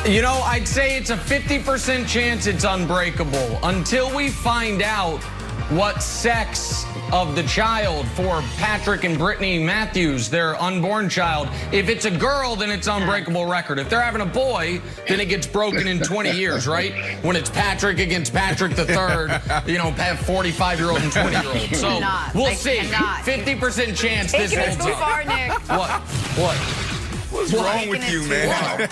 You know, I'd say it's a 50% chance it's unbreakable until we find out what sex of the child for Patrick and Brittany Matthews, their unborn child. If it's a girl, then it's unbreakable record. If they're having a boy, then it gets broken in 20 years, right? When it's Patrick against Patrick the third, you know, 45-year-old and 20-year-old. So we'll see. 50% chance this holds up. Too far, Nick. What? What's wrong with you, man?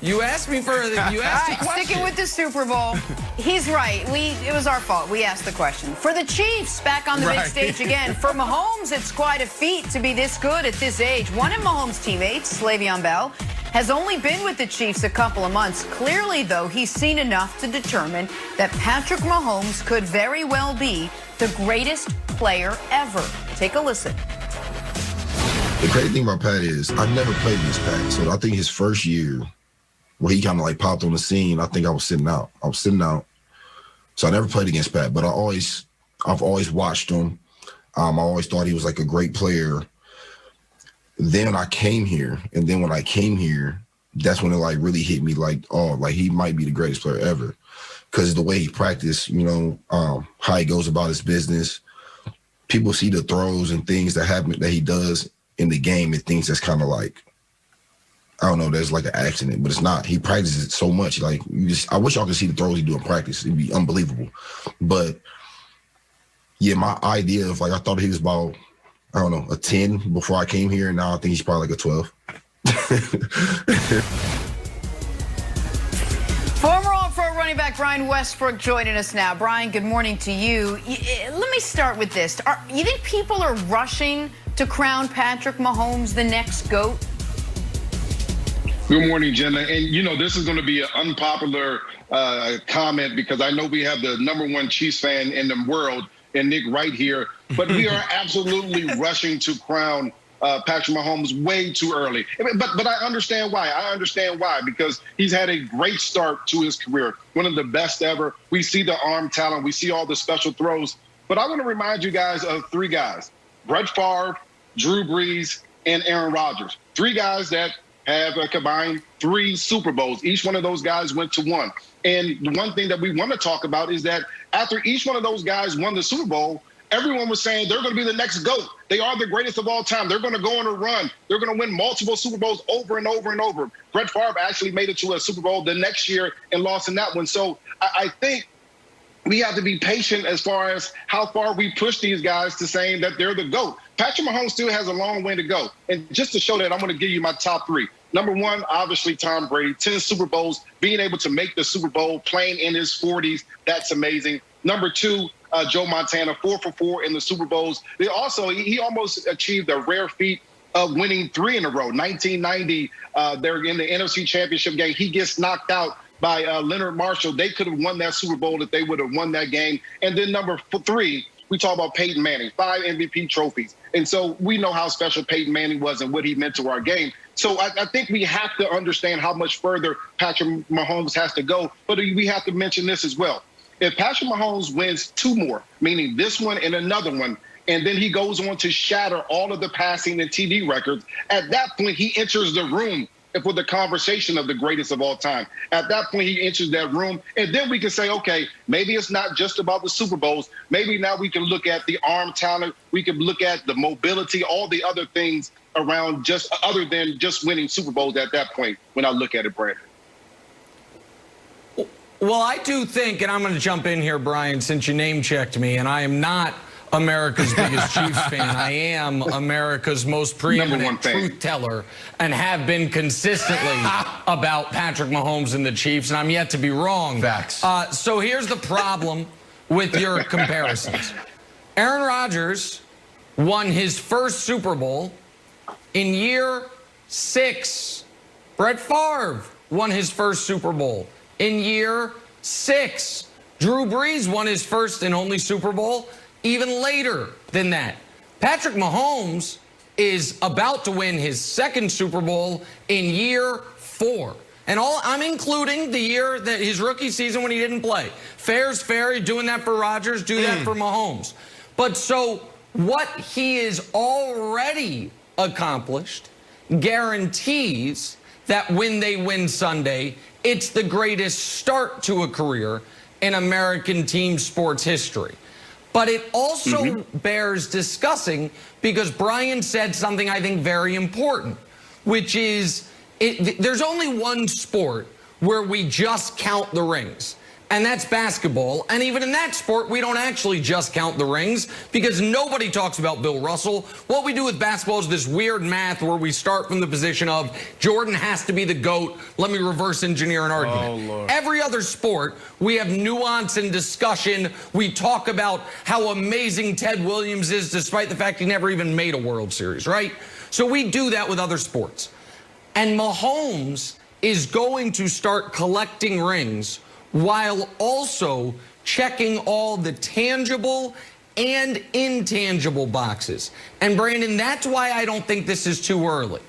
You asked me for the question. Sticking with the Super Bowl. He's right. It was our fault. We asked the question. For the Chiefs, back on the big stage again. For Mahomes, it's quite a feat to be this good at this age. One of Mahomes' teammates, Le'Veon Bell, has only been with the Chiefs a couple of months. Clearly, though, he's seen enough to determine that Patrick Mahomes could very well be the greatest player ever. Take a listen. The crazy thing about Pat is I've never played against Pat. So I think his first year where he kind of like popped on the scene, I think I was sitting out. So I never played against Pat, but I've always watched him. I always thought he was like a great player. Then I came here, and then when I came here, that's when it like really hit me like, oh, like he might be the greatest player ever. Because the way he practiced, you know, how he goes about his business. People see the throws and things that happen that he does in the game and things that's kind of like, I don't know, there's like an accident, but it's not. He practices it so much. Like, I wish y'all could see the throws he do in practice. It'd be unbelievable. But yeah, my idea of like, I thought he was about, I don't know, a 10 before I came here. And now I think he's probably like a 12. Former All-Pro running back Brian Westbrook joining us now. Brian, good morning to you. Let me start with this. You think people are rushing to crown Patrick Mahomes the next GOAT? Good morning, Jenna. And, you know, this is going to be an unpopular comment because I know we have the #1 Chiefs fan in the world, and Nick right here. But we are absolutely rushing to crown Patrick Mahomes way too early. But I understand why. Because he's had a great start to his career, one of the best ever. We see the arm talent. We see all the special throws. But I want to remind you guys of 3 guys: Brett Favre, Drew Brees, and Aaron Rodgers. 3 guys that have a combined 3 Super Bowls. Each one of those guys went to 1. And the one thing that we want to talk about is that after each one of those guys won the Super Bowl, everyone was saying they're going to be the next GOAT. They are the greatest of all time. They're going to go on a run. They're going to win multiple Super Bowls over and over and over. Brett Favre actually made it to a Super Bowl the next year and lost in that one. So I think we have to be patient as far as how far we push these guys to saying that they're the GOAT. Patrick Mahomes still has a long way to go. And just to show that, I'm going to give you my top 3. #1, obviously, Tom Brady, 10 Super Bowls, being able to make the Super Bowl, playing in his 40s. That's amazing. #2, Joe Montana, 4 for 4 in the Super Bowls. He almost achieved a rare feat of winning 3 in a row. 1990, they're in the NFC Championship game. He gets knocked out by Leonard Marshall. They could have won that Super Bowl if they would have won that game. And then #3, we talk about Peyton Manning, 5 MVP trophies. And so we know how special Peyton Manning was and what he meant to our game. So I think we have to understand how much further Patrick Mahomes has to go. But we have to mention this as well. If Patrick Mahomes wins 2 more, meaning this one and another one, and then he goes on to shatter all of the passing and TD records, at that point he enters the room for the conversation of the greatest of all time. At that point, he enters that room, and then we can say, okay, maybe it's not just about the Super Bowls. Maybe now we can look at the arm talent. We can look at the mobility, all the other things around just other than just winning Super Bowls at that point when I look at it, Brandon. Well, I do think, and I'm going to jump in here, Brian, since you name-checked me, and I am not America's biggest Chiefs fan. I am America's most preeminent truth teller and have been consistently about Patrick Mahomes and the Chiefs, and I'm yet to be wrong. Facts. So here's the problem with your comparisons. Aaron Rodgers won his first Super Bowl in year 6. Brett Favre won his first Super Bowl in year 6. Drew Brees won his first and only Super Bowl even later than that. Patrick Mahomes is about to win his second Super Bowl in year 4. And I'm including the year that his rookie season when he didn't play. Fair's fair. You're doing that for Rodgers, do that for Mahomes. But so what he is already accomplished guarantees that when they win Sunday, it's the greatest start to a career in American team sports history. But it also bears discussing because Brian said something I think very important, which is there's only one sport where we just count the rings, and that's basketball. And even in that sport, we don't actually just count the rings because nobody talks about Bill Russell. What we do with basketball is this weird math where we start from the position of Jordan has to be the GOAT. Let me reverse engineer an argument. Oh, Lord. Every other sport, we have nuance and discussion. We talk about how amazing Ted Williams is despite the fact he never even made a World Series, right? So we do that with other sports. And Mahomes is going to start collecting rings while also checking all the tangible and intangible boxes. And Brandon, that's why I don't think this is too early.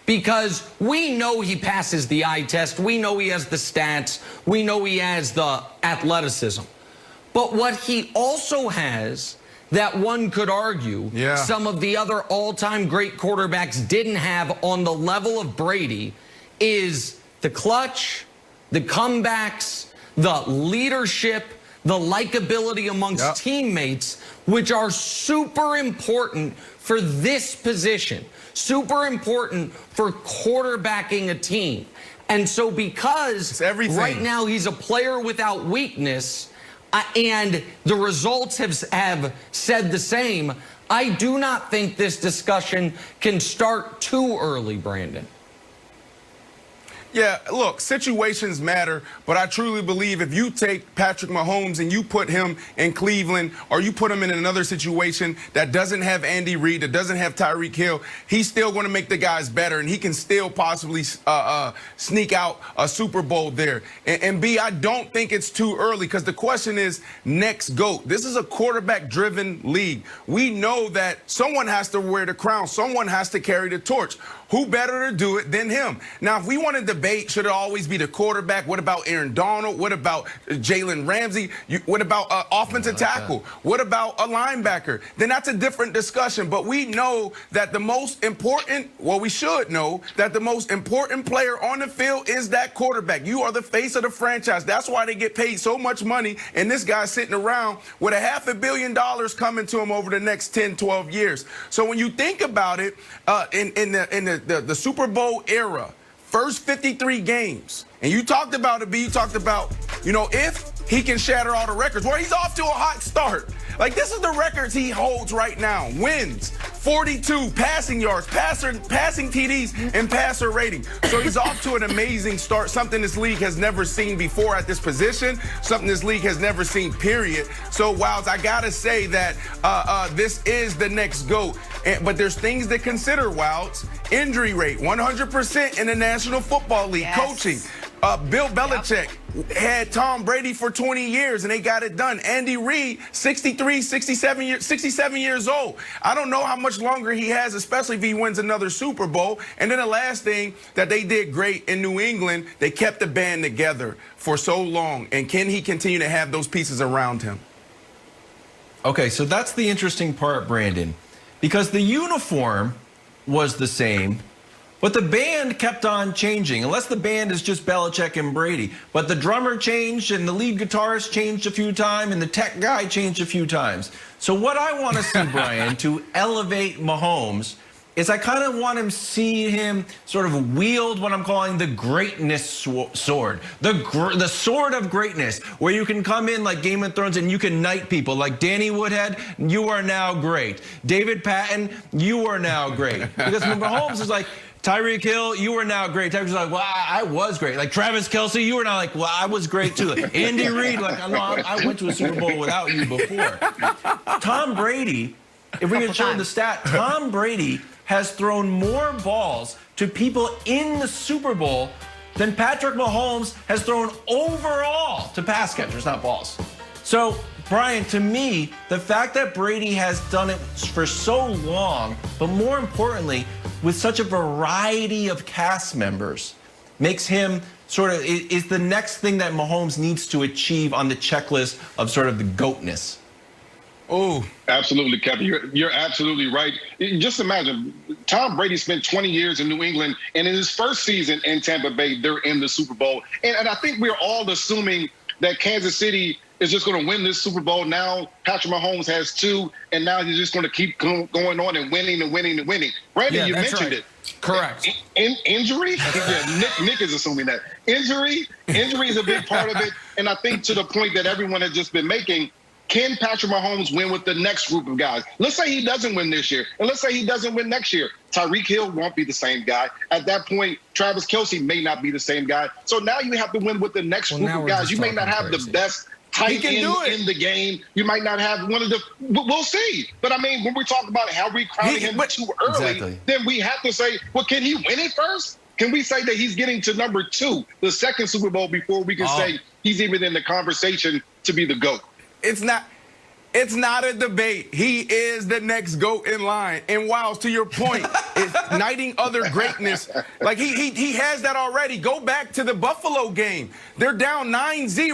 Because we know he passes the eye test. We know he has the stats. We know he has the athleticism. But what he also has that one could argue some of the other all-time great quarterbacks didn't have on the level of Brady is the clutch, the comebacks, the leadership, the likability amongst teammates, which are super important for this position, super important for quarterbacking a team. And so because right now he's a player without weakness, and the results have said the same, I do not think this discussion can start too early, Brandon. Yeah, look, situations matter, but I truly believe if you take Patrick Mahomes and you put him in Cleveland or you put him in another situation that doesn't have Andy Reid, that doesn't have Tyreek Hill, he's still going to make the guys better, and he can still possibly sneak out a Super Bowl there. And B, I don't think it's too early because the question is next GOAT. This is a quarterback-driven league. We know that someone has to wear the crown. Someone has to carry the torch. Who better to do it than him? Now, if we want to debate, should it always be the quarterback? What about Aaron Donald? What about Jalen Ramsey? What about offensive tackle? What about a linebacker? Then that's a different discussion. But we know that the most important, well, we should know that the most important player on the field is that quarterback. You are the face of the franchise. That's why they get paid so much money. And this guy's sitting around with $500 million coming to him over the next 10, 12 years. So when you think about it, in the Super Bowl era, first 53 games, and you talked about it, B, you talked about, you know, if he can shatter all the records, well, he's off to a hot start. Like, this is the records he holds right now. Wins, 42, passing yards, passing TDs, and passer rating. So he's off to an amazing start, something this league has never seen before at this position, something this league has never seen, period. So, Wilds, I got to say that this is the next GOAT. But there's things to consider, Wilds. Injury rate, 100% in the National Football League. Coaching. Bill Belichick had Tom Brady for 20 years, and they got it done. Andy Reid, 67 years old. I don't know how much longer he has, especially if he wins another Super Bowl. And then the last thing that they did great in New England, they kept the band together for so long. And can he continue to have those pieces around him? Okay, so that's the interesting part, Brandon, because the uniform was the same, but the band kept on changing, unless the band is just Belichick and Brady. But the drummer changed, and the lead guitarist changed a few times, and the tech guy changed a few times. So what I want to see, Brian, to elevate Mahomes is I kind of want to see him sort of wield what I'm calling the greatness sword. The sword of greatness, where you can come in like Game of Thrones and you can knight people. Like Danny Woodhead, you are now great. David Patton, you are now great. Because Mahomes is like, Tyreek Hill, you are now great. Tyreek's like, well, I was great. Like Travis Kelce, you were now like, well, I was great too. Like Andy Reid, like, no, I went to a Super Bowl without you before. Tom Brady, if we could show the stat, Tom Brady has thrown more balls to people in the Super Bowl than Patrick Mahomes has thrown overall to pass catchers, not balls. So, Brian, to me, the fact that Brady has done it for so long, but more importantly, with such a variety of cast members, makes him sort of, is the next thing that Mahomes needs to achieve on the checklist of sort of the GOATness. Oh, Absolutely, Kevin. You're absolutely right. Just imagine, Tom Brady spent 20 years in New England, and in his first season in Tampa Bay, they're in the Super Bowl. And I think we're all assuming that Kansas City is just going to win this Super Bowl. Now Patrick Mahomes has 2, and now he's just going to keep going on and winning and winning and winning. Brandon, you mentioned it. Correct. Injury? Yeah, Nick is assuming that. Injury is a big part of it. And I think to the point that everyone has just been making, can Patrick Mahomes win with the next group of guys? Let's say he doesn't win this year, and let's say he doesn't win next year. Tyreek Hill won't be the same guy. At that point, Travis Kelce may not be the same guy. So now you have to win with the next group of guys. You may not have the best tight end in the game. You might not have one of the – we'll see. But, I mean, when we talk about Harry crowding him too early, then we have to say, well, can he win it first? Can we say that he's getting to number 2, the second Super Bowl, before we can say he's even in the conversation to be the GOAT? It's not a debate. He is the next GOAT in line. And Wiles, to your point, it's igniting other greatness. Like he has that already. Go back to the Buffalo game. They're down 9-0.